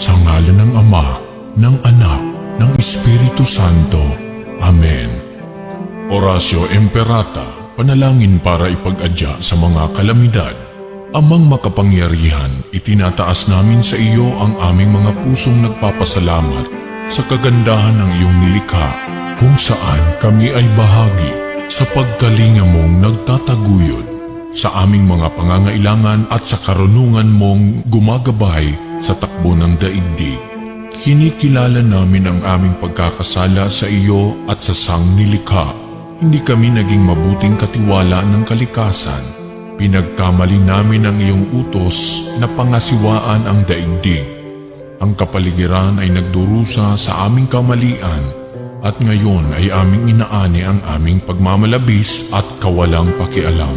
Sa ngalan ng Ama, ng Anak, ng Espiritu Santo. Amen. Oratio Imperata, panalangin para ipag-adya sa mga kalamidad. Amang makapangyarihan, itinataas namin sa iyo ang aming mga pusong nagpapasalamat sa kagandahan ng iyong nilikha, kung saan kami ay bahagi sa pagkalinga mong nagtataguyod sa aming mga pangangailangan at sa karunungan mong gumagabay sa takbo ng daigdig. Kinikilala namin ang aming pagkakasala sa iyo at sa sangnilikha. Hindi kami naging mabuting katiwala ng kalikasan. Pinagkamali namin ang iyong utos na pangasiwaan ang daigdig. Ang kapaligiran ay nagdurusa sa aming kamalian at ngayon ay aming inaani ang aming pagmamalabis at kawalang pakialam.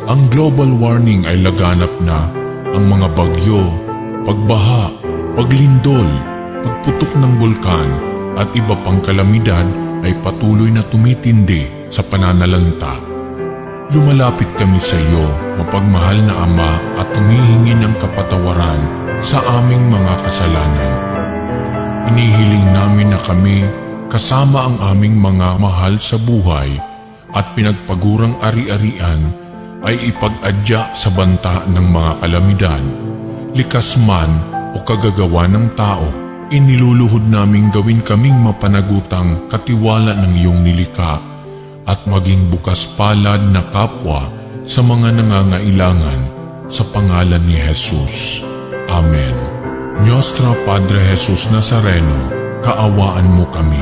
Ang global warming ay laganap na. Ang mga bagyo, pagbaha, paglindol, pagputok ng bulkan at iba pang kalamidad ay patuloy na tumitindi sa pananalanta. Lumalapit kami sa iyo, mapagmahal na Ama, at humihingi ng kapatawaran sa aming mga kasalanan. Inihiling namin na kami, kasama ang aming mga mahal sa buhay at pinagpagurang ari-arian, ay ipag-adya sa banta ng mga kalamidad. Likas man o kagagawa ng tao, iniluluhod naming gawin kaming mapanagutang katiwala ng iyong nilikha at maging bukas palad na kapwa sa mga nangangailangan sa pangalan ni Jesus. Amen. Nostra Padre Jesus Nazareno, kaawaan mo kami.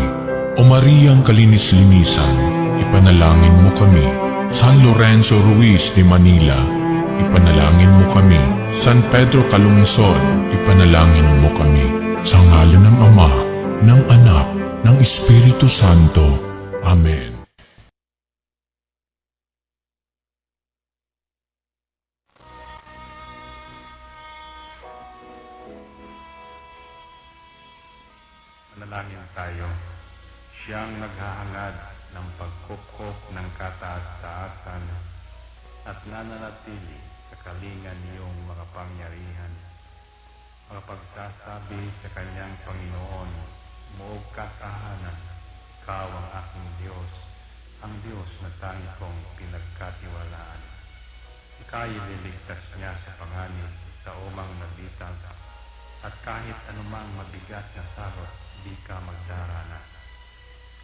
O Mariang kalinis-linisan, ipanalangin mo kami. San Lorenzo Ruiz de Manila, ipanalangin mo kami. San Pedro Calungsod, ipanalangin mo kami. Sa ngalan ng Ama, ng Anak, ng Espiritu Santo. Amen. Manalangin tayo. Siyang naghahangad ng pagkupkop ng kataas-taasan at nananatili sa kalingan niyong mga pangyarihan. Makapagsasabi sa kanyang Panginoon, moog katahanan, ikaw ang aking Diyos, ang Diyos na tangi kong pinagkatiwalaan. Ika'y ililigtas niya sa panganib sa umang nabitag, at kahit anumang mabigat na salot, di ka magdarana.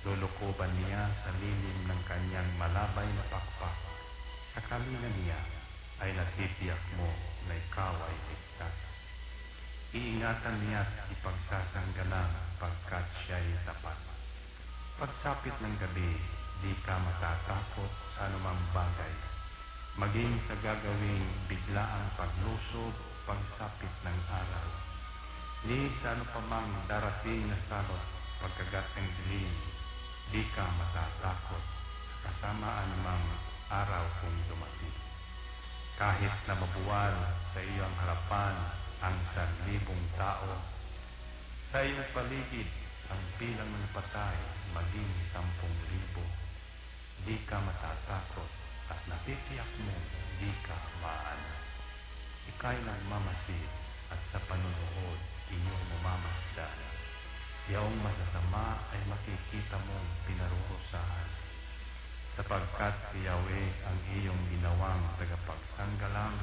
Lulukuban niya sa lilim ng kanyang malabay na pakpak. Sa kalinga niya ay natitiyak mo na ikaw ay ligtas. Iingatan niya at ipagsasanggalang pagkat siya'y tapat. Pagsapit ng gabi, di ka matatakot sa anumang bagay. Maging sa gagawing biglaang paglusob, pagsapit ng araw. Ni sa ano pa mang darating na salot, pagkagat ng dilim, di ka matatakot sa kasamaan mang araw kung dumating. Kahit na mabuwal sa iyong harapan ang 1,000 tao, sa iyong paligid ang bilang ng patay maging 10,000, di ka matatakot at natitiyak mo di ka maano. Ika'y nagmamasid at sa panunood inyong mamamasdan. Yaong masasama ay makikita mong pinarurusahan, sapagkat si Yahweh ang iyong ginawang tagapagsanggalang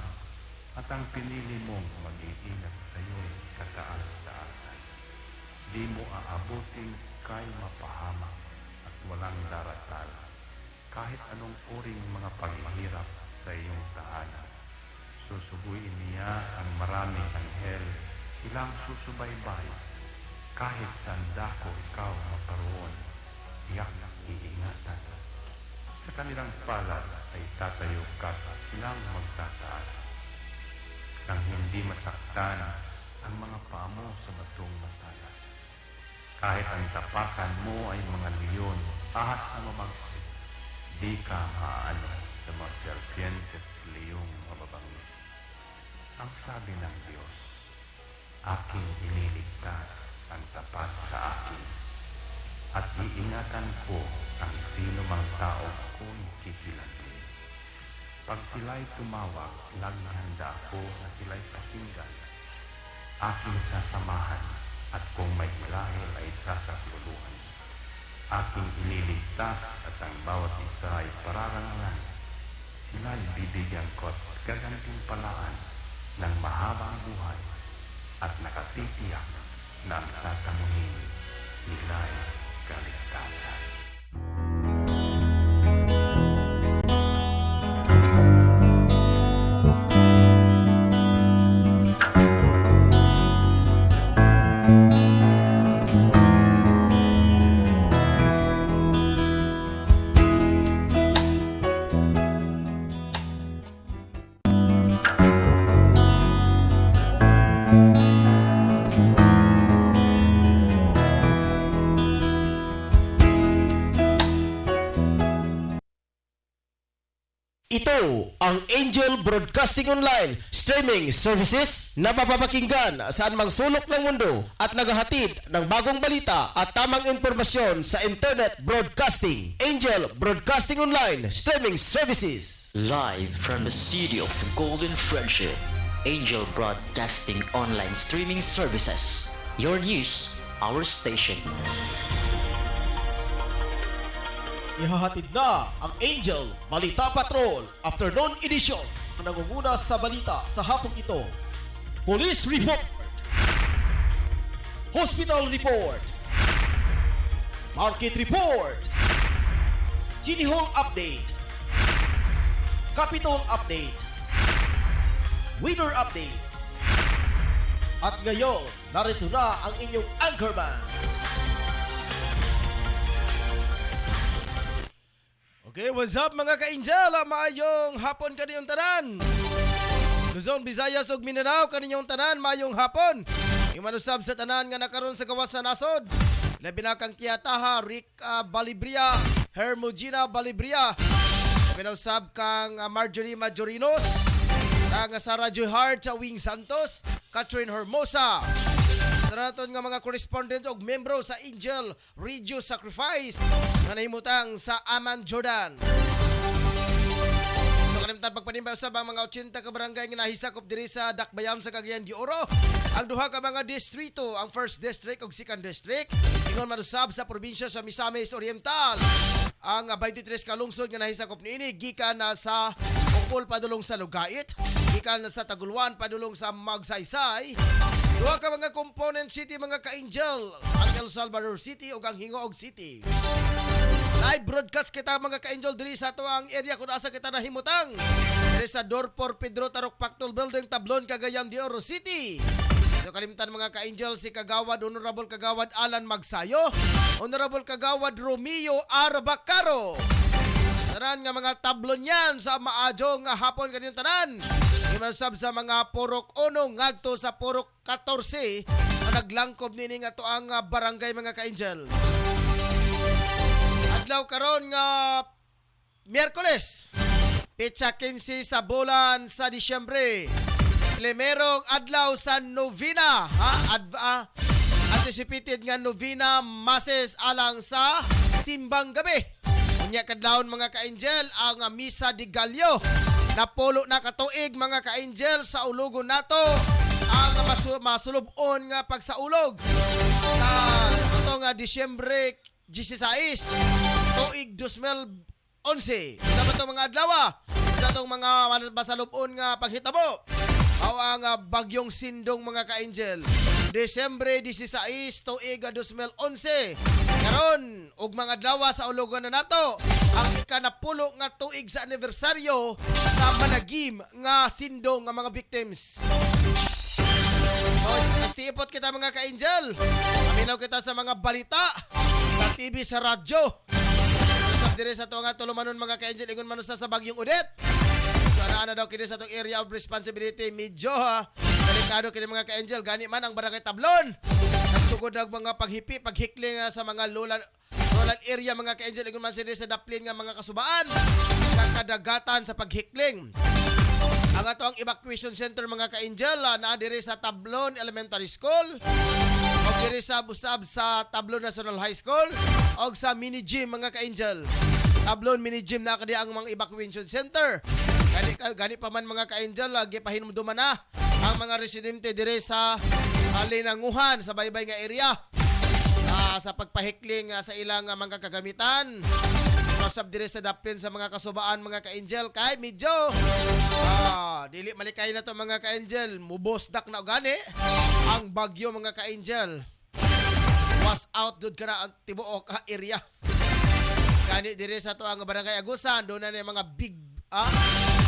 at ang pinili mong mag-iingat sa iyo'y kataas-taasan. Di mo aabutin kay mapahamak at walang daratal, kahit anong uring mga paghihirap sa iyong tahanan. Susubuin niya ang maraming anghel, ilang susubaybay. Kahit saan dako ikaw maparoon, tiyak iingatan. Sa kanilang palad ay tatayo ka at silang magtataas. Nang hindi masaktan ang mga paa mo sa batong matalas. Kahit ang tapakan mo ay mga leon, ahas na mamagsik, di ka maaano sa mga serpiente at leyong mababangis. Ang sabi ng Diyos, aking iniligtas ang tapat sa akin, at iingatan ko ang sino mang tao kung kikilantin. Pag sila'y tumawag, laging handa ako na sila'y pakinggan. Aking sasamahan at kung may hilahil ay sasakluluhan. Aking ililigtas at ang bawat isa ay pararangalan. Sila'y bibigyan ko at gagantimpalaan ng mahabang buhay at nakatitiyak na ang tatamuhin nila'y kaligtasan. Ito ang Angel Broadcasting Online streaming services na mapapakinggan saan mang sulok ng mundo at naghahatid ng bagong balita at tamang impormasyon sa internet broadcasting. Angel Broadcasting Online streaming services. Live from the city of Golden Friendship, Angel Broadcasting Online Streaming Services. Your news, our station. Ihahatid na ang Angel Balita Patrol Afternoon Edition ang nangunguna sa balita sa hapong ito. Police Report, Hospital Report, Market Report, City Hall Update, Capitol Update, Weather Update. At ngayon, narito na ang inyong anchorman. Okay, what's up mga ka-Angel? Maayong hapon kaniyong tanan. Luzon, Visayas ug Mindanao kaninyong tanan, maayong hapon. Yung manusab sa tanan nga nakaroon sa gawas sa nasod. Labi na kang Kiataha, Rick Balibria, Hermogina Balibria. Pinusab kang Marjorie Majorinos, kang Sarah Joy Hart sa Wing Santos, Catherine Hermosa. Taraton nga mga correspondents o membro sa Angel Radio Sacrifice nga nahimutang sa Amman, Jordan. Ito kalimtan pagpanimba usab ang mga 80 ka barangay nga nahisakop diri sa Dakbayan sa Cagayan de Oro. Ang duha ka mga distrito, ang 1st District ug 2nd District, ingon manusab sa probinsya sa Misamis Oriental. Ang 23 ka lungsod nga nahisakop niini gikan na sa Ukol padulong sa Lugait, gikan na sa Taguluan padulong sa Magsaysay. Duha ka mga component city mga ka-Angel, ang El Salvador City ug ang Hingoog City. Live broadcast kita mga ka-Angel diri sa ato ang area kung asa kita nahimutang. Diri sa Dorpor Pedro Tarok Pactol Building, Tablon, Cagayan de Oro City. Ito kalimtan mga ka-Angel si Kagawad Honorable Kagawad Alan Magsayo, Honorable Kagawad Romeo Arbacaro. Tanan nga mga tablon yan sa maadjong nga hapon kaniyong tanan. Imasab sa mga Porok 1 ngadto sa Porok 14 na naglangkob nini nga to ang barangay mga ka-Angel. Adlaw karon nga Miyerkules, petsa 15 sa bulan sa Disyembre. Primerong adlaw sa novena, anticipated nga novena masses alang sa simbang gabi. Unya kadlawon mga ka-Angel ang Misa de Gallo. Napulo na katuig mga ka-Angel sa ulogon nato ang masulubon nga pagsaulog sa ito nga Disyembre 16 tuig 2011. Sa bato mga adlaw sa itong mga masalubon nga paghitabo o ang bagyong sindong mga ka-Angel. Disyembre 16 tuig 2011. Karon ug mga adlaw sa ulogon na nato ang ikanapulo nga tuig sa anibersaryo sa malagim nga sindong nga mga victims. So istiipot kita mga ka-Angel. Aminaw kita sa mga balita sa TV, sa radyo. Usap dire sa to nga tulumanon mga ka-Angel ingon man sa bagyong Odette. So ana daw kini sa tong area of responsibility medyo delikado kini mga ka-Angel gani man ang barangay Tablon. Nagsugod ang mga paghikling sa mga rural area mga ka-Angel ingon man sila sa daplin nga mga kasubaan sa kadagatan sa paghikling. Ang ato ang evacuation center mga ka-Angel na diri sa Tablon Elementary School o diri sa busab sa Tablon National High School o sa mini gym mga ka-Angel. Tablon mini gym na kadi ang mga evacuation center. Gani pa man mga ka-Angel gipahinumduman na ang mga residente dire sa alinanguhan sa baybay nga area sa pagpahikling sa ilang mga kagamitan. Masab dire sa daplin sa mga kasubaan mga ka-angel kay medyo dili malikay na to mga ka-angel, mubosdak na gani ang bagyo mga ka-angel. Was out dud kana ang tibuok ka area. Gani dire sa to ang barangay Agusan, doon na mga big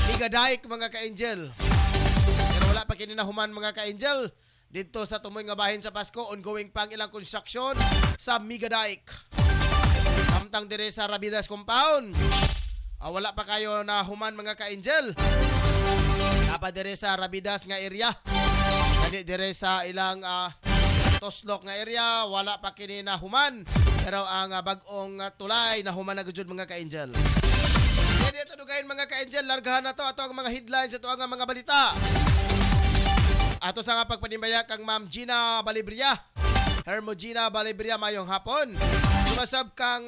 Migadaik mga ka-angel. Pero wala pa kini nahuman mga ka-angel. Dito sa tumoy nga bahin sa Pasko, ongoing pang ilang construction sa Migadaik. Samtang dire sa Rabidas compound, wala pa kayo nahuman mga ka-angel. Dapat dire sa Rabidas nga area. Kani dire sa ilang Toslok nga area, wala pa kini nahuman. Pero ang bag-ong tulay nahuman na gud mga ka-angel. Sige dito dugayin mga ka-angel, largahan na to ato ang mga headlines, ato ang mga balita. Ato sa nga pagpanimbaya kang Ma'am Gina Balibria. Hermogina Balibria, mayong hapon. Tumasab kang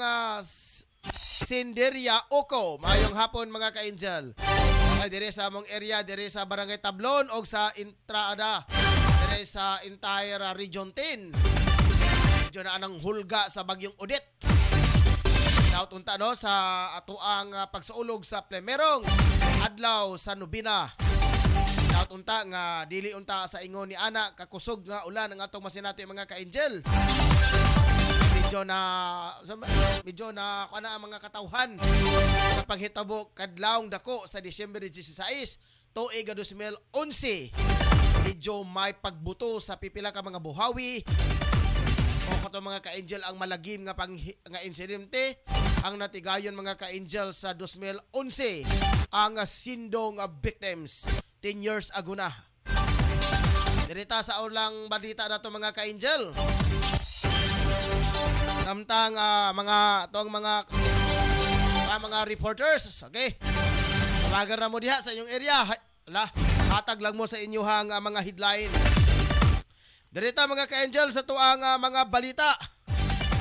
Sinderia Oko, mayong hapon mga ka-angel. Okay, dire sa among area, dire sa Barangay Tablon o sa Intraada, dire sa entire Region 10. Medyo na anang hulga sa bagyong Odette. Daot unta no sa atuang pagsaulog sa Plemerong adlaw sa Nubina. Daot unta nga dili unta sa ingon ni ana kakusog nga ulan ang atong masinato mga ka-angel. Medyo na kana ang mga katawhan sa panghitabo kadlawng dako sa Disyembre 16 tuig 2011. Medyo may pagbuto sa pipila ka mga buhawi o kato mga ka-angel ang malagim nga nga insidente ang natigayon mga ka-angel sa 2011 ang sindong victims 10 years ago na. Dirita sa ulang balita na to mga ka-angel. Samtang mga reporters, okay? Tawagan na mo diha sa inyong area. Hatag lang mo sa inyong mga headline. Dirita mga ka-angel sa tuang mga balita.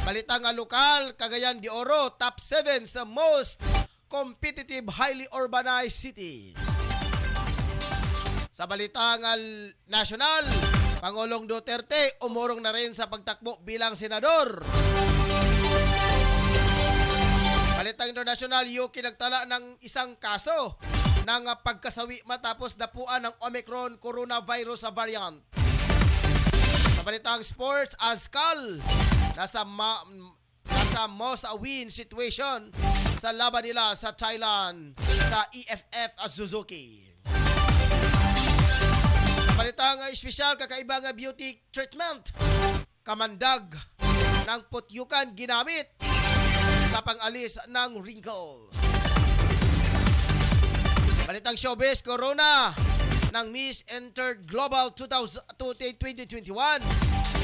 Balita nga lokal, Cagayan de Oro, top 7 sa most competitive, highly urbanized city. Sa balita nga national, Pangulong Duterte umurong na rin sa pagtakbo bilang senador. Balitang international, UK nagtala ng isang kaso ng pagkasawi matapos dapuan ng Omicron coronavirus variant. Sa balitang sports, Azkal nasa most win situation sa laban nila sa Thailand sa EFF Suzuki. Balitang espesyal, kakaibang beauty treatment. Kamandag ng putyukan ginamit sa pangalis ng wrinkles. Balitang showbiz, corona ng Miss Entered Global 2021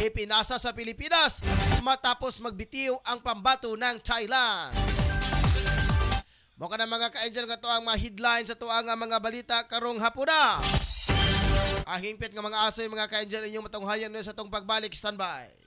ipinasa sa Pilipinas matapos magbitiw ang pambato ng Thailand. Mukha na mga ka-angel nga to ang mga headlines sa to ang mga balita karong hapuna. Hingpit nga mga asoy mga ka-angel inyong matunghayan sa tong pagbalik. Standby.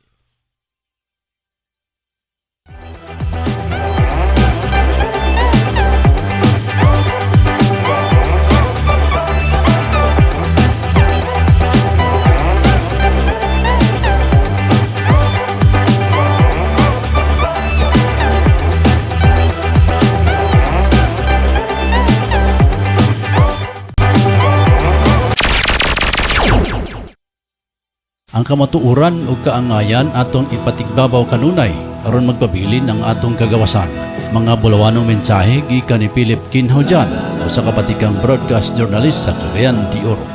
Ang kamatuuran ug kaangayan aton ipatigbabaw kanunay aron magpabilin ang atong kagawasan. Mga bulawanong mensahe gikan ni Philip Kinhojan usa ka batikang broadcast journalist sa Cagayan de Oro.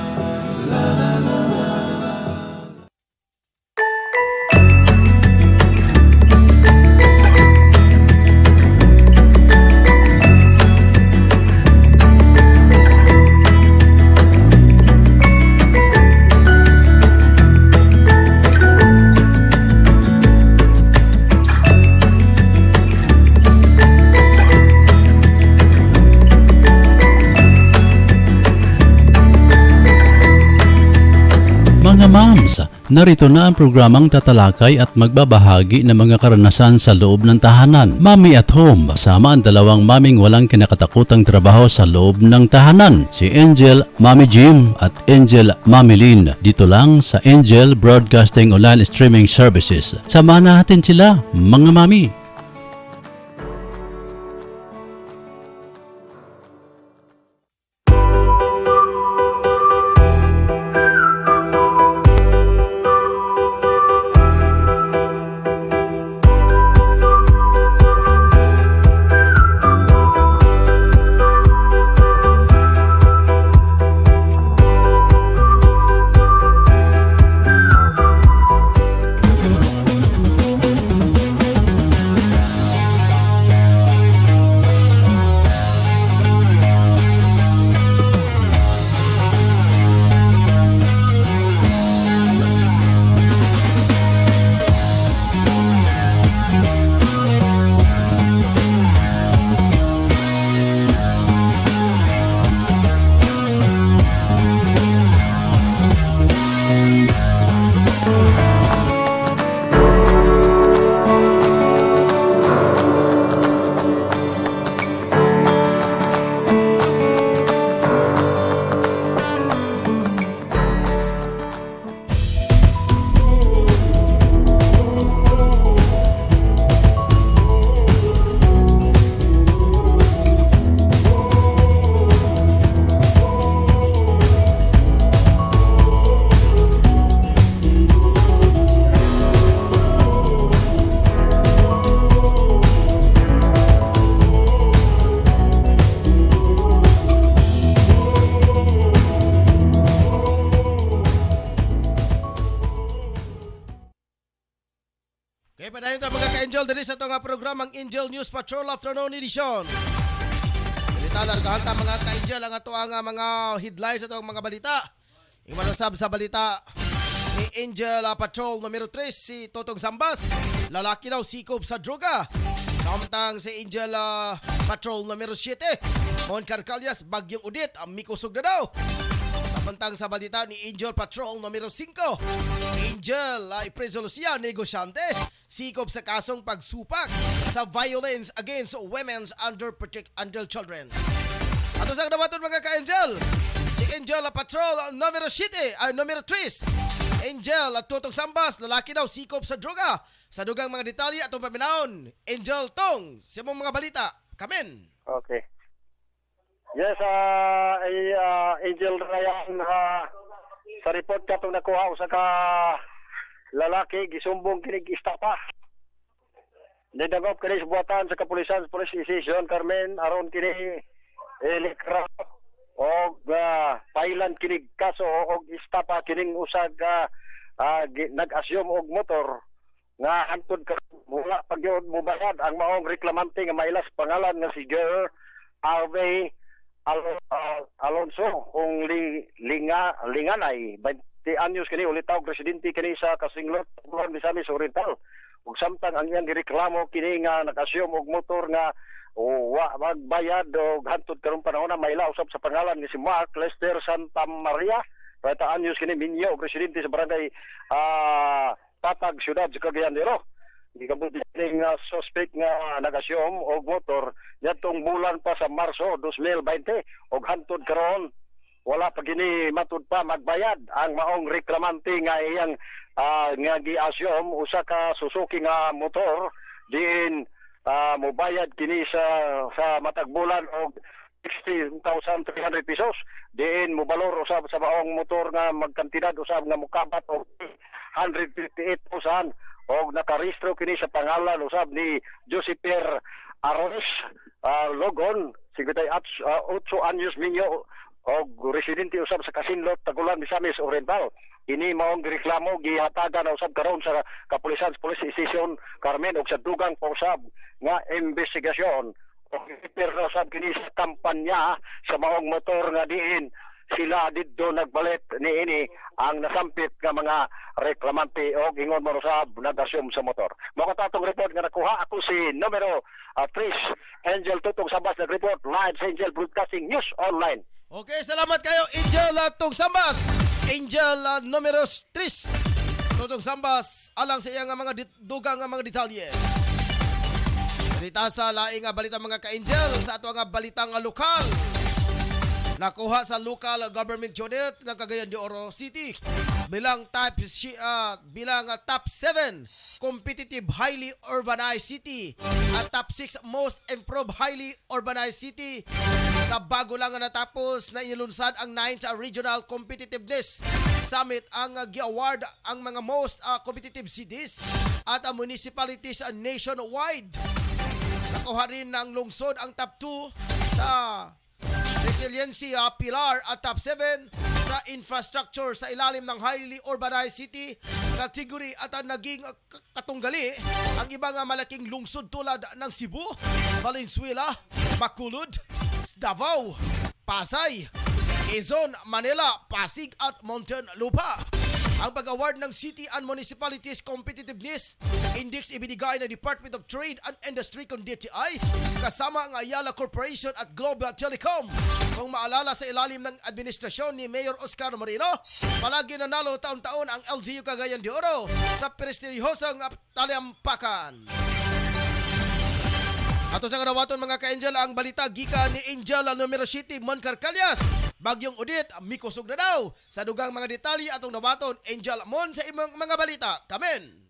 Narito na ang programang tatalakay at magbabahagi ng mga karanasan sa loob ng tahanan. Mami at Home, kasama ang dalawang maming walang kinakatakutang trabaho sa loob ng tahanan. Si Angel Mami Jim at Angel Mami Lynn. Dito lang sa Angel Broadcasting Online Streaming Services. Samahan natin sila, mga mami. Okay, padayon tayo mga ka-Angel diri sa itong programang Angel News Patrol Afternoon Edition. Balita largahan ta mga ka-Angel ang ato ang mga headlines sa itong mga balita. Yung malasab sa balita ni Angel Patrol numero 3 si Totong Zambas. Lalaki daw sikop sa droga. Samantang si Angel Patrol numero 7 Mon Carcalias Bagyong Udit ang mikusog na daw. Samantang sa balita ni Angel Patrol numero 5 Angel Ipreso Lucia negosyante sikop sa kasong pagsupak sa violence against women's under children. Ato sa dawaton mga ka-Angel, si Angel Patrol numero 7 numero 3 Angel at Totong Sambas, lalaki daw sikop sa droga. Sa dugang mga detalye atong paminaon, Angel Tong, sa mong mga balita. Kamen. Okay. Yes, Angel Ryan, sa report ka itong nakuha sa ka lalaki, gisumbong kinig istapa. Nidagop kini sa buwatan sa kapulisan, Police Station, Carmen, aron kini elektra o pailan kinig kaso o istapa kining usag nag-assume og motor nga hantod ka mula pagyod mo bayad ang maong reklamante nga mailas pangalan nga si Ger Harvey Alonso kung linganay 20 anyos kini ulitaw presidente kini sa Kasinglot Pulan Misamis Oriental ug samtang ang iyang gireklamo kini nga nag-assume og motor nga wa magbayad o hantod karong panahon na maila usab sa pangalan ni si Mark Lester Santa Maria 20 anyos kini minyo presidente sa barangay Patag Syudad sa Cagayan de Oro. Gikabuti ning suspect nga nag-assume og motor nyatong bulan pa sa Marso 2020 og hantod karon wala pa gini matud pa magbayad ang maong reklamante nga iyang nga gi-assume usa ka Suzuki nga motor din mobayad kini sa matag bulan og 16,300 pesos diin mobalor usab sa maong motor nga magkantidad usab nga mokabat og 158,000 og nakarehistro kini sa pangalan usab ni Josiper Arones Logon 58 anyos minyo og residente usab sa Kasinlot Tagulan Misamis Oriental. Ini maong reklamo gihatagan na usab karon sa kapulisan sa Police Station Carmen og sa dugang usab nga investigasyon og pero usab kini sa kampanya sa maong motor nga diin sila didto nagbalit niini ang nasampit nga mga reklamante o ingon mo usab nag-assume sa motor. Mao katong report nga nakuha ako si numero 3 Angel Totong Sambas nag-report live sa Angel Broadcasting News Online. Okay, salamat kayo Angel Tong Sambas. Angel numero 3 Tutong Sambas alang sa iyang mga dugang nga mga detalye. Balita sa laing nga balita mga ka-angel sa ato nga balita nga lokal. Nakuha sa local government unit ng Cagayan de Oro City bilang top 7 competitive highly urbanized city at top 6 most improved highly urbanized city. Sa bago lang nga natapos na inilunsad ang 9th Regional Competitiveness Summit ang gi-award ang mga most competitive cities at municipalities nationwide. Nakuha rin ng lungsod ang top 2 sa Resiliency Pilar at top 7 sa infrastructure sa ilalim ng highly urbanized city category at naging katunggali ang ibang malaking lungsod tulad ng Cebu, Valenzuela, Bacolod, Davao, Pasay, Quezon, Manila, Pasig at Muntinlupa. Ang pag-award ng City and Municipalities Competitiveness Index ibinigay ng Department of Trade and Industry kung DTI kasama ang Ayala Corporation at Global Telecom. Kung maalala sa ilalim ng administrasyon ni Mayor Oscar Moreno, palagi nanalo taon-taon ang LGU Cagayan de Oro sa prestihosang talampakan. Ato sa karawaton mga ka-angel ang balita gikan ni Angel Numero City Moncar Calyas. Bagyong Udit mikusog na daw. Sa dugang mga detalye atong nawaton Angel Mon sa imong mga balita. Kamen.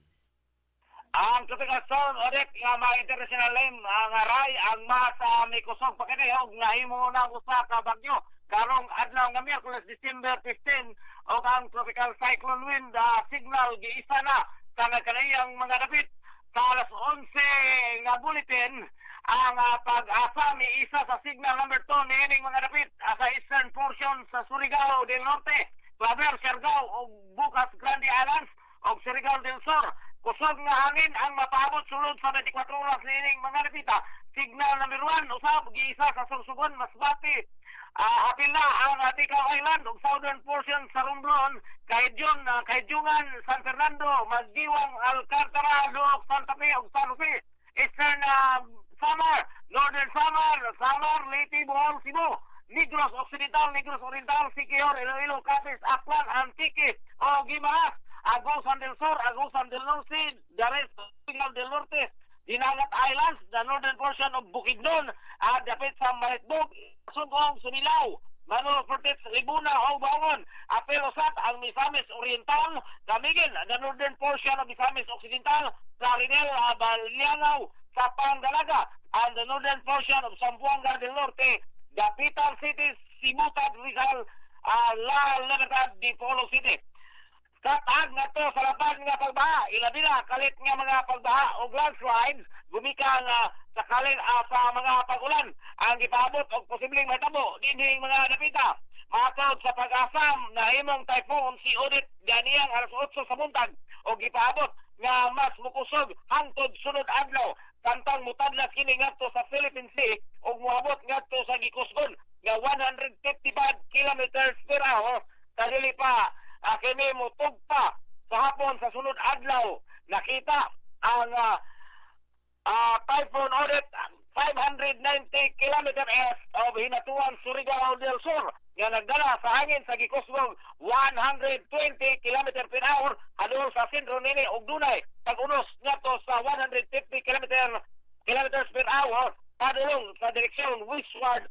Ang kapikason Udit nga mga international name ang aray ang masa mikusog pakinayaw nga himo na usa ka bagyo. Karong adlaw nga Miyerkules December 15 o ang tropical cyclone wind signal giisa na sa kanayang mga dapit sa alas 11 nga bulletin. Ang pag-asa ni isa sa signal number 2 niining mga dapit sa eastern portion sa Surigao del Norte, Claver, Siargao o Bukas Grande Islands o Surigao del Sur. Kusog nga hangin ang mapaabot sulod sa 24 oras niining mga dapita. Signal number 1 usab giisa sa Sorsogon, Masbate, apil na ang Tikaw Island o southern portion sa Romblon, Kaidjungan, San Fernando, Magdiwang, Alcantara, Luok, Santa Fe o San Jose. Eastern Samar, Northern Samar, Leyte, Bohol, Cebu, Negros Occidental, Negros Oriental, Siquijor, Iloilo, Capiz, Aklan, Antique, o Guimaras, Agusan del Sur, Agusan del Norte, Dares, Sigal del Norte, Dinagat Islands, the northern portion of Bukidnon, at dapit sa Maritbog, Sugong, Sumilao, Manolo Fortits, Libuna, Haubangon, Apelosat, ang Misamis Oriental, Camiguin, the northern portion of Misamis Occidental, Clarinel, Baliangaw, sa Pangalaga, and the northern portion of Zamboanga del Norte, Dapitan City, Simutat, Rizal, La Libertad, Dipolo City. Katag na to sa lapag nga pagbaha, ilabi na kalit nga mga pagbaha o landslides, gumika nga sa kalit sa mga pagulan, ang ipaabot o posibleng matabo, dinhing mga napita. Matod sa pag-asam na himong typhoon si Odit ganiyang alas 8 sa buntag o gipaabot nga mas mukusog hangtod sunod adlaw. Kantang mutadlas kini ngadto sa Philippine Sea ug moabot ngadto sa gikusgon nga 155 kilometers per hour. Kadili pa kini motugpa sa hapon sa sunod adlaw. Nakita ang typhoon Odit 590 kilometer east of Hinatuan, Surigao del Sur nga nagdala sa hangin sa gikusgong 120 kilometer per hour adto sa sentro nini ug dunay pag-unos ngadto sa 150 kilometers per hour padulong sa direksyon westward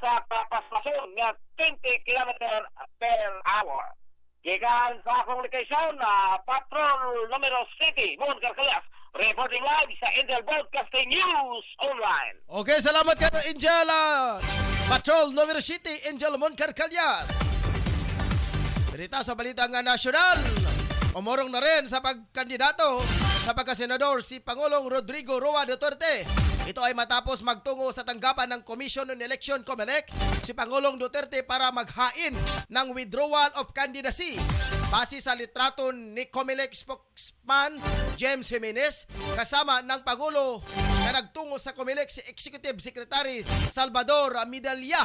sa paspasyon nga 20 kilometer per hour. Gikan sa akong location Patrol Numero City, Moncar Calyas, reporting live sa Angel Broadcasting News Online. Okay, salamat kayo Angel Patrol Numero City, Angel Moncar Calyas. Berita sa balita nga nasyonal. Umorong na rin sa pagkandidato sa pagkasenador si Pangulong Rodrigo Roa Duterte. Ito ay matapos magtungo sa tanggapan ng Commission on Election COMELEC si Pangulong Duterte para maghain ng withdrawal of candidacy. Base sa litrato ni COMELEC spokesman James Jimenez kasama ng Pangulo na nagtungo sa COMELEC si Executive Secretary Salvador Medalla.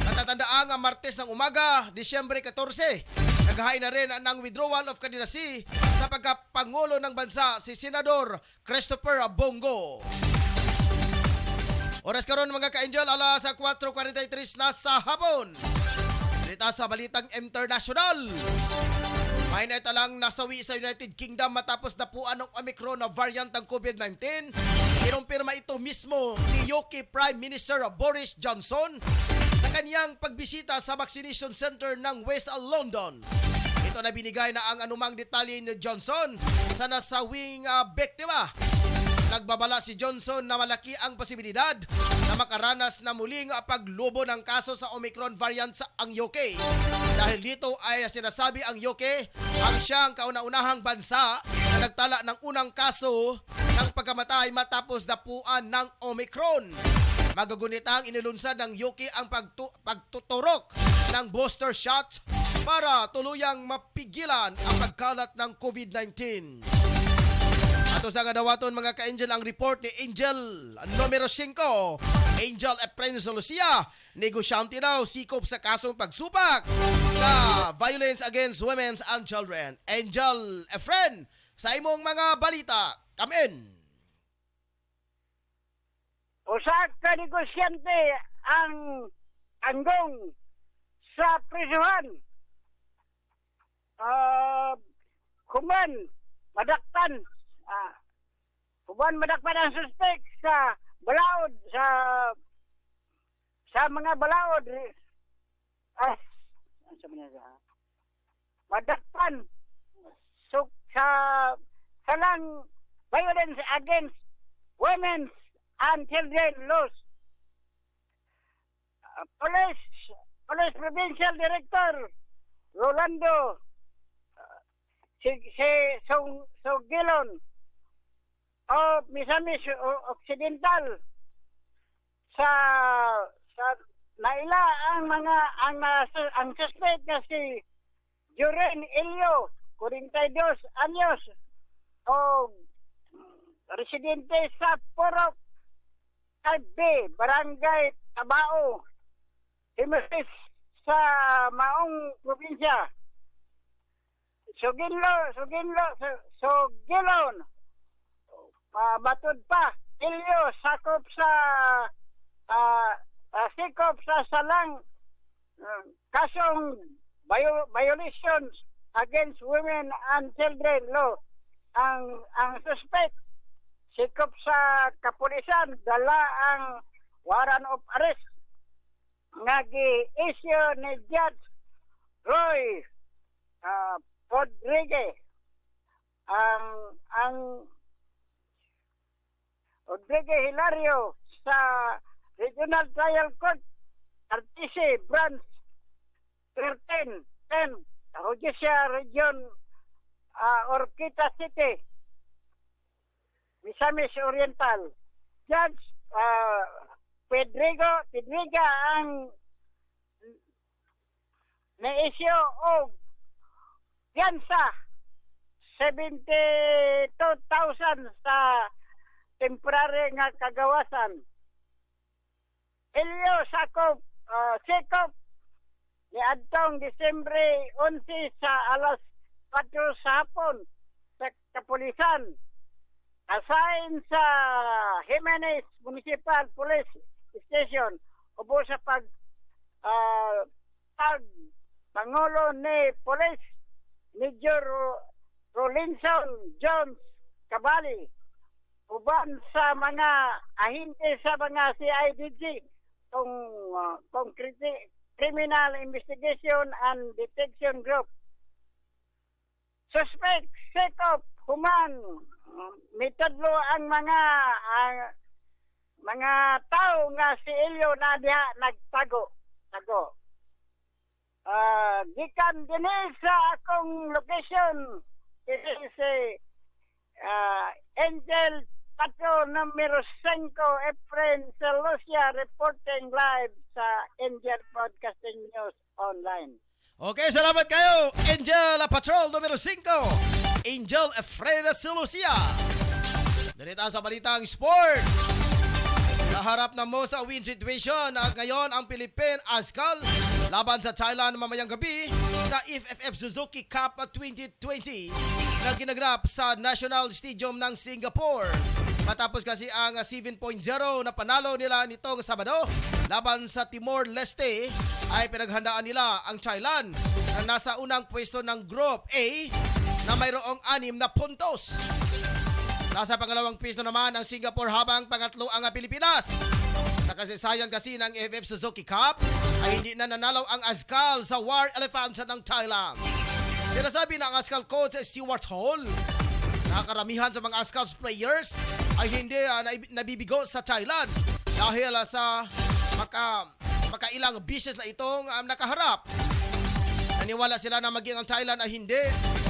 Natatandaan ang Martes ng umaga, Disyembre 14. Naghain na rin ng withdrawal of candidacy sa pagkapangulo ng bansa si Senador Christopher Bongo. Oras karon mga ka-angel, alas 4:43 na sa hapon. Balita sa balitang international. May naitalang nasawi sa United Kingdom matapos napuan ng Omicron na variant ng COVID-19. Kinumpirma ito mismo ni UK Prime Minister Boris Johnson sa kanyang pagbisita sa vaccination center ng West London. Ito na binigay na ang anumang detalye ni Johnson sa nasawing biktima. Nagbabala si Johnson na malaki ang posibilidad na makaranas na muling paglubo ng kaso sa Omicron variant sa ang UK. Dahil dito ay sinasabi ang UK ang siyang kauna-unahang bansa na nagtala ng unang kaso ng pagkamatay matapos dapuan ng Omicron. Magagunitang inilunsad ng UK ang pagtuturok ng booster shot para tuluyang mapigilan ang pagkalat ng COVID-19. Ato sa kadawaton mga ka-angel ang report ni Angel numero 5. Angel Efren Lucia, negosyante daw sikop sa kasong pagsupak sa violence against women and children. Angel Efren, sa imong mga balita, come in. Usa ka negosyante ang anggong sa prisuhan. Kuman madakpan ang suspek sa balaod sa mga balaod madakpan sa lang violence against women and children laws. Police Provincial Director Rolando Sogilon o Misamis Occidental sa naila ang suspect na si Joren Elio 42 anyos o residente sa Porok B, Barangay Tabao, Himaris sa Maong Probinsya. Sogilon batod pa Elio sakop sa sikop sa salang kasong violations against women and children law. Ang suspect sikop sa kapulisan dala ang warrant of arrest nga gi-issue ni Judge Roy Rodriguez. Ang Rodriguez Hilario sa Regional Trial Court RTC Branch 13 Judicial Region Orquita City, Misamis Oriental. Judge Pedriga ang na-issue og fiansa 72,000 sa temporary nga kagawasan. Elio sakop sikop ni adtong Disyembre 11 sa alas 4 sa hapon sa kapulisan. Assign sa Jimenez Municipal Police Station ubo sa Pangulo ni Police Major Rolinson Jones Cabali uban sa mga ahente sa mga CIDG kung Criminal Investigation and Detection Group. Suspect sekop human mitadlo ang mga tao nga si Elio na diha nagtago. Gikan dinhi sa akong location si Angel Patrol numero 5 Efren Lucia reporting live sa Angel Broadcasting News Online. Okay, salamat kayo, Angel Patrol numero 5, Angel Efren Lucia. Dito sa balitang sports. Naharap na most win situation ngayon ang Philippine Ascal laban sa Thailand mamayang gabi sa FFF Suzuki Cup 2020 na ginaganap sa National Stadium ng Singapore. Matapos kasi ang 7.0 na panalo nila nitong Sabado laban sa Timor-Leste ay pinaghandaan nila ang Thailand na nasa unang pwesto ng Group A na mayroong 6 na puntos. Nasa pangalawang pwesto naman ang Singapore habang pangatlo ang Pilipinas. Sa kasaysayan kasi ng FF Suzuki Cup ay hindi na nanalo ang Azkal sa War Elephants ng Thailand. Sinasabi ng Azkal coach Stuart Hall na karamihan sa mga Azkal players ay hindi nabibigo sa Thailand dahil sa makailang beses na itong nakaharap. Naniwala sila na maging ang Thailand ay hindi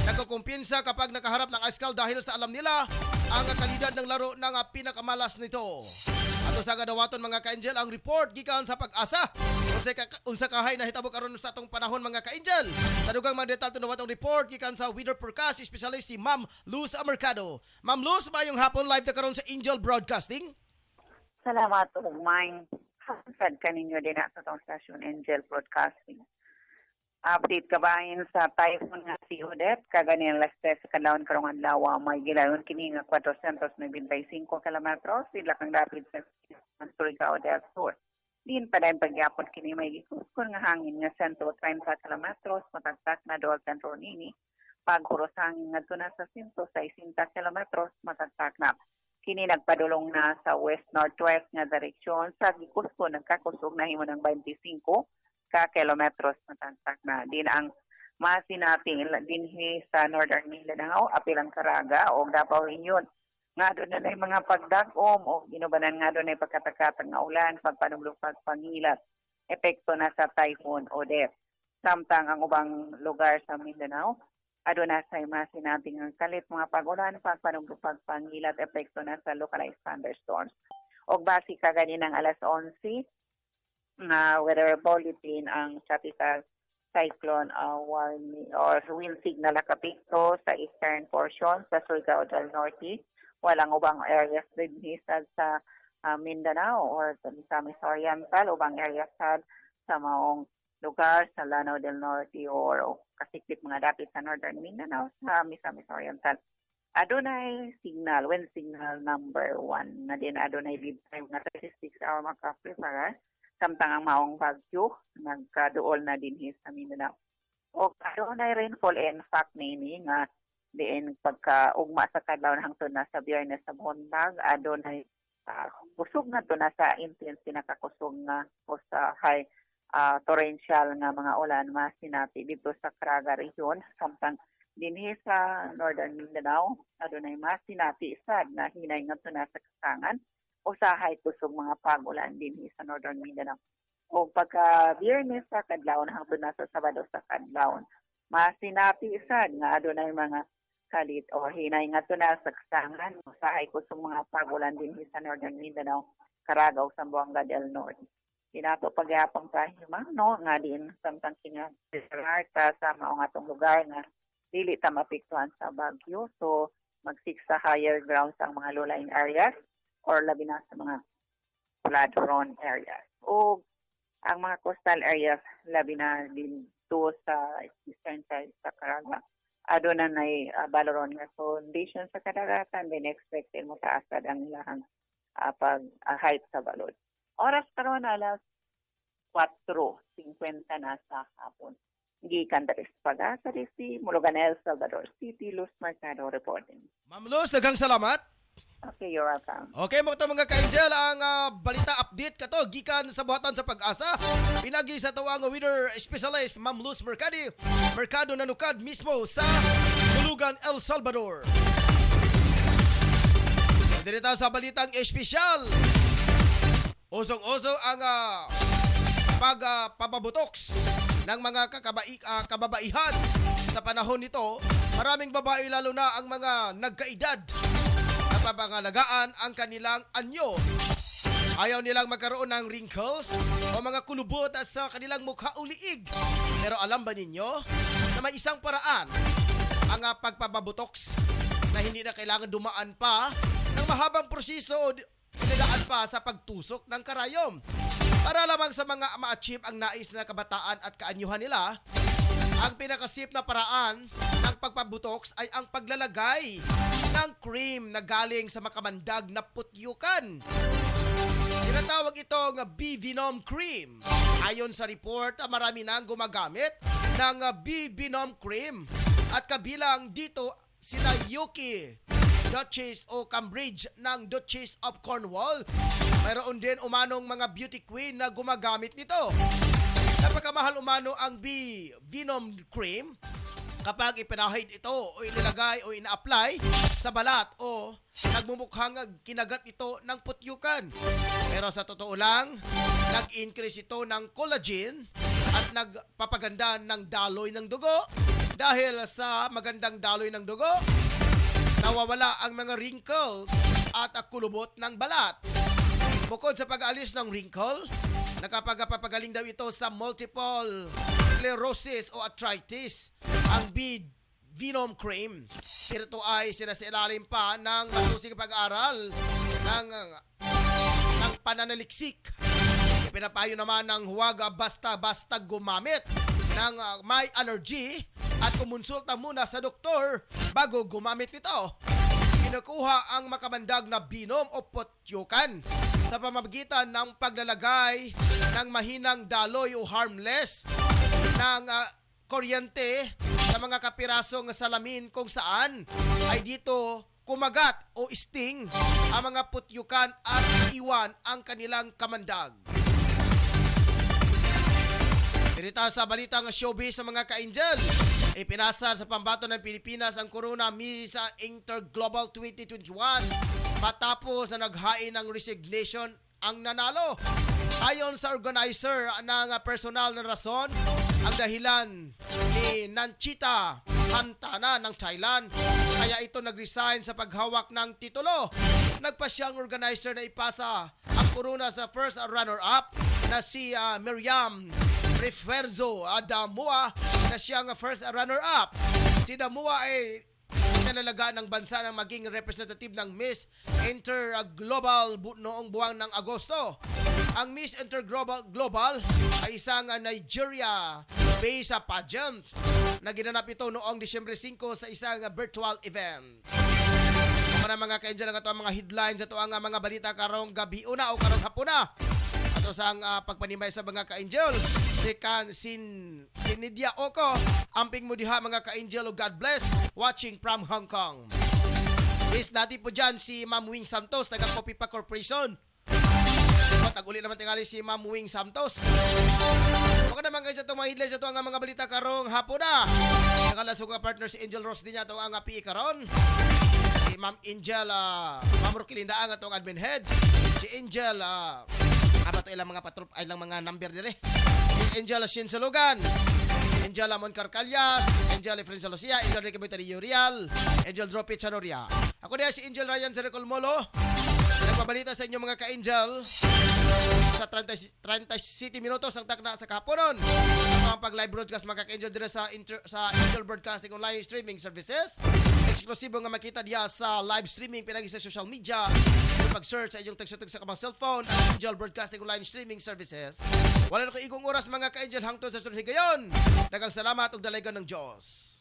nagkukumpinsa kapag nakaharap ng Azkal dahil sa alam nila ang kalidad ng laro ng pinakamalas nito. Ato sa gadawaton mga ka-angel ang report gikan sa Pag-asa. Unsa kahay na hitabo karon sa atong panahon mga ka-angel. Sa dugang mga detalye tunawatong report gikan sa weather forecast specialist si Ma'am Luz Mercado. Ma'am Luz, mayong hapon live ta karon sa Angel Broadcasting. Salamat ugmay. Hasad kaninyo din sa tong stasyon Angel Broadcasting. Update kabahin sa typhoon nga si Odette kaganin alas 3 sa kadlawon karong adlaw may gilayon kini nga 495 kilometros sila kang dapit sa Surigao del Sur. Din pa dahil pagyapon kini may gikuskon nga hangin nga 130 kilometros matagtak na dual sentro nini paghuros hangin ngadto na sa 160 kilometros matagtak na. Kini nagpadulong na sa west-northwest nga direksyon sa gikuskon nagkakusog na himo ng 25 ka kilometros matagtak na. Din ang masinating dinhi sa Northern Mindanao apilang Caraga o Davao Union. Nga doon na mga pagdagom o ginubanan nga doon ay pagkatakatang nga ulan, pagpanulog, pagpangilat, epekto na sa Typhoon Odette. Samtang ang ubang lugar sa Mindanao, aduna sa masinating ang kalit mga pag-ulan, pagpanulog, pagpangilat, epekto na sa localized thunderstorms. O basi kaganinang alas 11, na weather bulletin ang tropical cyclone warning or wind signal nakapikto sa eastern portion sa Surigao del Norte. Walang ubang areas din sa Mindanao or sa Misamis Oriental, ubang areas sa maong lugar sa Lanao del Norte or kasikip mga dapit sa Northern Mindanao sa Misamis Oriental. Adunay signal, wind signal number 1 na din adunay lead time na 36-hour makaprepara. Samtang ang maong bagyo, nagkaduol na din sa Mindanao. O adunay rainfall in fact nini nga diin pagkaugma sa kadlaw hangtod na sa Biyernes sa buntag, adunay kusog na to na sa intense pinakakusog nga o sa high torrential nga mga ulan masinati dito sa Caraga region. Samtang dinhi sa Northern Mindanao, adunay masinati sad na hinay nga to na sa Kasangan usahay kusog mga pag-ulan din sa Northern Mindanao. O pagka Biyernes sa kadlawon hangtod na sa Sabado sa kadlawon, masinapi sad nga adunay mga kalit o hinay nga to na sa Kasangan usahay kusog mga pag-ulan din sa Northern Mindanao, Caraga ug Zamboanga del Norte. Kinato pagyapon kahimano nga din samtang kinarta sa maong atong lugar nga dili ta mapiktuhan sa bagyo, so magsik sa higher grounds ang mga low-lying areas or labi na sa mga flood-prone areas. O ang mga coastal areas, labi na din to sa eastern side sa Caraga. Aduna na baloron nga condition sa kadagatan, then expected mo taasad ang ilang pag-height sa balod. Oras karon alas 4:50 na sa hapon. Gikan dari sa Pag-asa si Mulugan, El Salvador City, Luz Mercado reporting. Ma'am Luz, daghang salamat. Okay, you're welcome. Okay mo ito mga ka-angel, ang balita update kato gikan sa buhatan sa Pag-asa. Pinagi sa tawang weather specialist Ma'am Luz Mercado nanukad mismo sa Mulugan, El Salvador. Dirita sa balitang espesyal, usong-uso ang pagpapabotox ng mga kababaihan sa panahon nito. Maraming babae lalo na ang mga nagkaedad napapangalagaan ang kanilang anyo. Ayaw nilang magkaroon ng wrinkles o mga kulubot sa kanilang mukha o liig. Pero alam ba ninyo na may isang paraan ang pagpapabotox na hindi na kailangan dumaan pa ng mahabang proseso o dinadaan pa sa pagtusok ng karayom. Para lamang sa mga ma-achieve ang nais na kabataan at kaanyuhan nila, Ang pinakasip na paraan ng pagpabotox ay ang paglalagay ng cream na galing sa makamandag na putyukan. Tinatawag itong B-Venom Cream. Ayon sa report, marami nang gumagamit ng B-Venom Cream at kabilang dito sina Yuki, Duchess o Cambridge ng Duchess of Cornwall. Mayroon din umanong mga beauty queen na gumagamit nito. Napakamahal umano ang B-Venom Cream kapag ipinahid ito o inilagay o ina-apply sa balat o nagmumukhang kinagat ito ng putyukan. Pero sa totoo lang, nag-increase ito ng collagen at nagpapaganda ng daloy ng dugo. Dahil sa magandang daloy ng dugo, nawawala ang mga wrinkles at kulubot ng balat. Bukod sa pag-aalis ng wrinkle, nakapagpapagaling daw ito sa multiple sclerosis o arthritis. Ang B-Venom Cream, ito ay sinasailalim pa ng masusing pag-aaral ng pananaliksik. Ipinapayo naman ng huwag basta-basta gumamit ng may allergy at kumonsulta muna sa doktor bago gumamit nito. Kinukuha ang makamandag na binom o putyukan sa pamamagitan ng paglalagay ng mahinang daloy o harmless ng kuryente sa mga kapirasong salamin kung saan ay dito kumagat o sting ang mga putyukan at iwan ang kanilang kamandag. Pirita sa balitang showbiz sa mga ka-angel, ipinasa sa pambato ng Pilipinas ang Corona Miss Interglobal 2021 matapos na naghain ng resignation ang nanalo. Ayon sa organizer ng personal na rason, ang dahilan ni Nanchita Hantana ng Thailand, kaya ito nag-resign sa paghawak ng titulo. Nagpa siyang organizer na ipasa ang corona sa first runner-up na si Miriam Refuerzo Damua na siyang first runner-up. Si Damua ay nalalaga ng bansa ng maging representative ng Miss Interglobal noong buwan ng Agosto. Ang Miss Interglobal ay isang Nigeria-based pageant na ginanap ito noong Disyembre 5 sa isang virtual event. Para mga ka-angel ang mga headlines ito ang mga balita karong gabi una o karong hapuna. Ato sa pagpanimay sa mga ka-angel, si Nidia Oko, amping mo diha mga ka-angel o God bless, watching from Hong Kong. Is natin po dyan si Ma'am Wing Santos, taga Copipa Corporation. Tag-uli naman tingali si Ma'am Wing Santos. Baka naman kayo sa itong mga headlines ito ang mga balita karong hapon na. Sa kalasog nga partner si Angel Ross din niya ito ang PE karon. Si Ma'am Angel, Ma'am Roquilinda ang itong admin head. Si Angel, ito ilang mga patrol, ilang mga number nila. Si Angel Shinsalugan, Angel Moncar Calyas, Angel Efren Salosia, Angel Ricky Boitarillo Real, Angel Dropi Chanoria. Ako din si Angel Ryan Zericol Molo. Nagpabalita sa inyo mga ka-angel sa 30 City Minutos ang takna sa kahaponon. Ang mga pag-live broadcast mga ka-angel din sa Angel Broadcasting Online Streaming Services. Eksklusibo nga makita diya sa live streaming pinagi sa social media. Sa pag-search sa inyong tagsa-tag sa kamang cellphone ang Angel Broadcasting Online Streaming Services. Wala na ko igong oras mga ka-angel hangtod sa sunod higayon. Daghang salamat ug dalaygon ng Dios.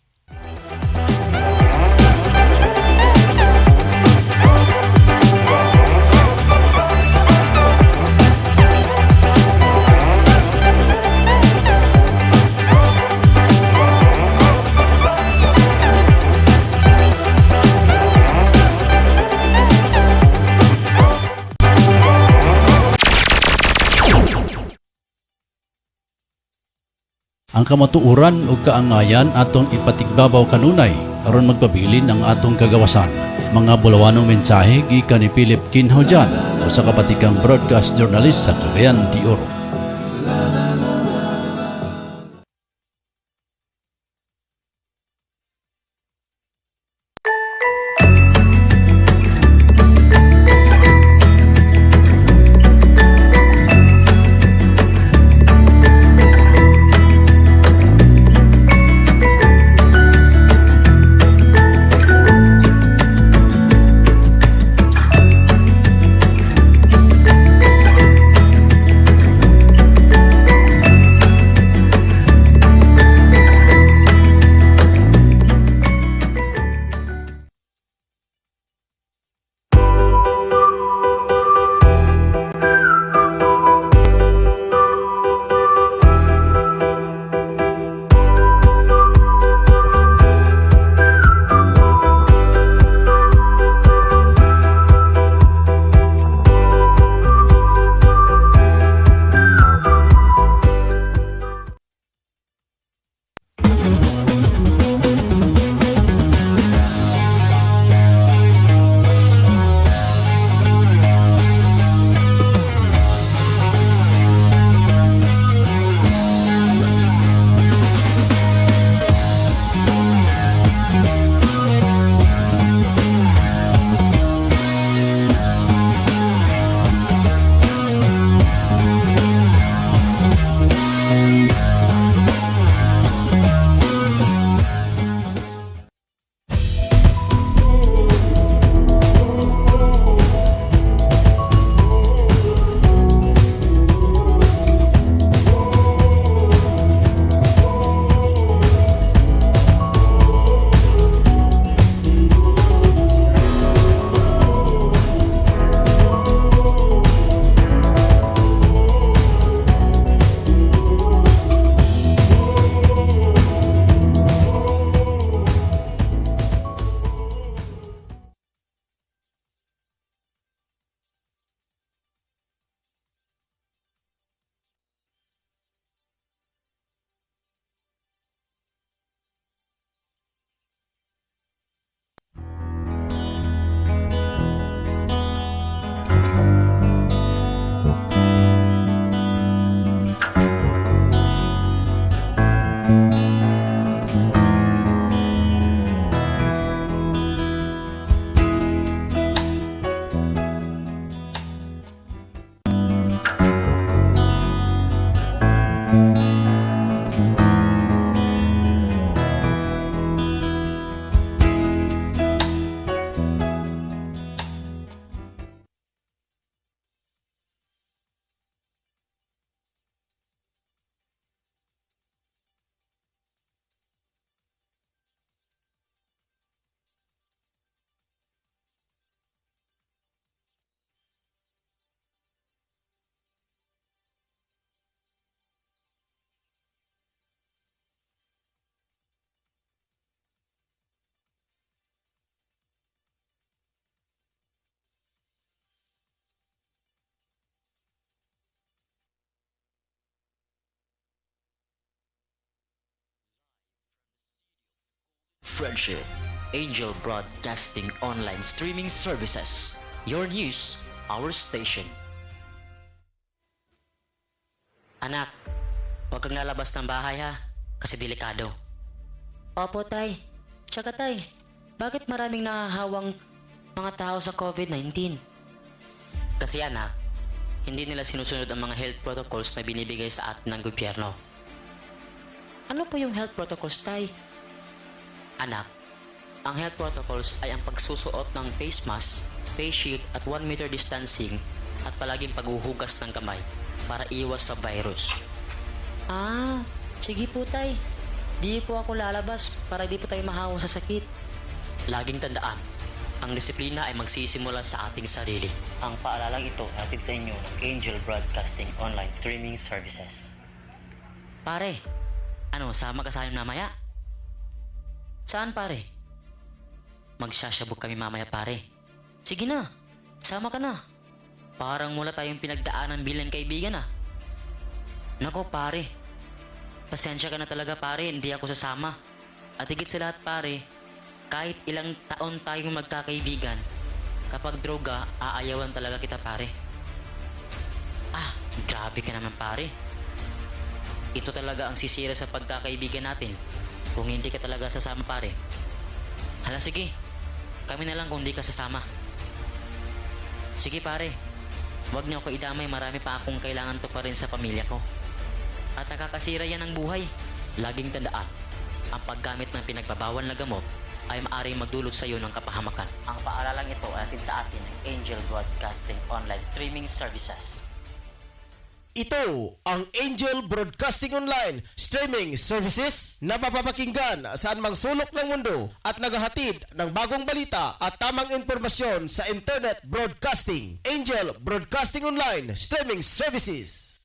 Ang kamatuoran ug kaangayan atong ipatigbabaw kanunay aron magpabilin ang atong kagawasan. Mga bulawanong mensahe gikan ni Philip Kinhaujan usa ka batikang broadcast journalist sa Cagayan de Oro. Friendship, Angel Broadcasting Online Streaming Services. Your news, our station. Anak, huwag kang lalabas ng bahay ha, kasi delikado. Opo, tay. Tsaka tay, bakit maraming nahahawang mga tao sa COVID-19? Kasi anak, hindi nila sinusunod ang mga health protocols na binibigay sa atin ng gobyerno. Ano po yung health protocols, tay? Anak, ang health protocols ay ang pagsusuot ng face mask, face shield at 1 meter distancing at palaging paghuhugas ng kamay para iwas sa virus. Ah, sige po tay. Di po ako lalabas para di po tayo mahawa sa sakit. Laging tandaan, ang disiplina ay magsisimula sa ating sarili. Ang paalalang ito hatid sa inyo ng Angel Broadcasting Online Streaming Services. Pare, ano, sama ka sa amin mamaya? Saan pare? Magsasabog kami mamaya pare. Sige na, sama ka na. Parang wala tayong pinagdaanan bilang kaibigan ah. Nako pare, pasensya ka na talaga pare, hindi ako sasama. At higit sa lahat pare, kahit ilang taon tayong magkakaibigan, kapag droga, aayawan talaga kita pare. Ah, grabe ka naman pare. Ito talaga ang sisira sa pagkakaibigan natin kung hindi ka talaga sasama pare. Hala sige, kami na lang kung hindi ka sasama. Sige pare, huwag niyo ako idamay, marami pa akong kailangan to pa rin sa pamilya ko. At nakakasira yan ng buhay. Laging tandaan, ang paggamit ng pinagbabawal na gamot ay maaaring magdulot sa iyo ng kapahamakan. Ang paalalang ito ay atin sa atin ng Angel Broadcasting Online Streaming Services. Ito ang Angel Broadcasting Online Streaming Services na mapapakinggan saan mang sulok ng mundo at naghahatid ng bagong balita at tamang impormasyon sa Internet Broadcasting. Angel Broadcasting Online Streaming Services.